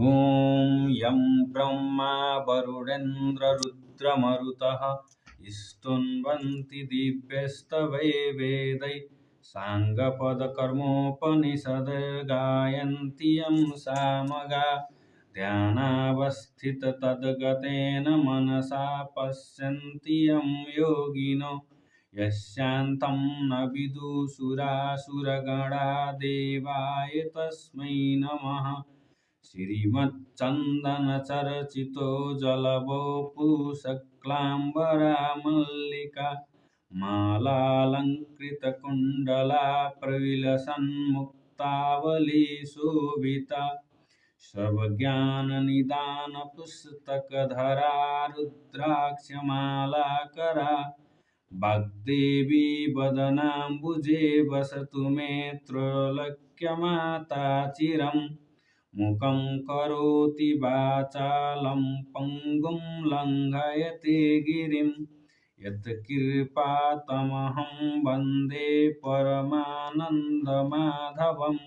ॐ यं ब्रह्मा वरुणेन्द्ररुद्रमरुतः स्तुन्वन्ति दिव्यस्तवै वेदै साङ्गपदकर्मोपनिषद्गायन्ति यं सामगा ध्यानावस्थिततद्गतेन मनसा पश्यन्ति यं योगिनो यस्यान्तं न विदुषुरासुरगणा देवाय तस्मै नमः। श्रीमच्चन्दनचर्चितो जलवपुषक्लाम्बरा मालालङ्कृतकुण्डला प्रविलसन्मुक्तावली शोभिता सर्वज्ञाननिदानपुस्तकधरा रुद्राक्षमालाकरा वाग्देवी वदनाम्बुजे वसतु मे त्रैलोक्यमाता चिरम् मुखं करोति वाचालं पङ्गुं लङ्घयते गिरिं यत्कृपातमहं वन्दे परमानन्दमाधवम्।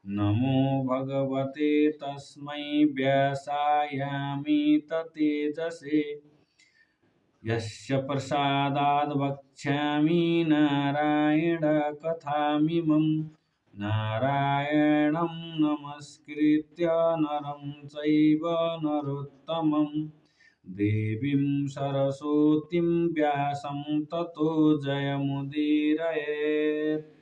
नमो भगवते तस्मै व्यासायामिततेजसे यस्य प्रसादाद् वक्ष्यामि नारायणकथामिमम्। नारायणं नमस्कृत्य नरं चैव नरोत्तमं देवीं सरस्वतीं व्यासं ततो जयमुदीरयेत्।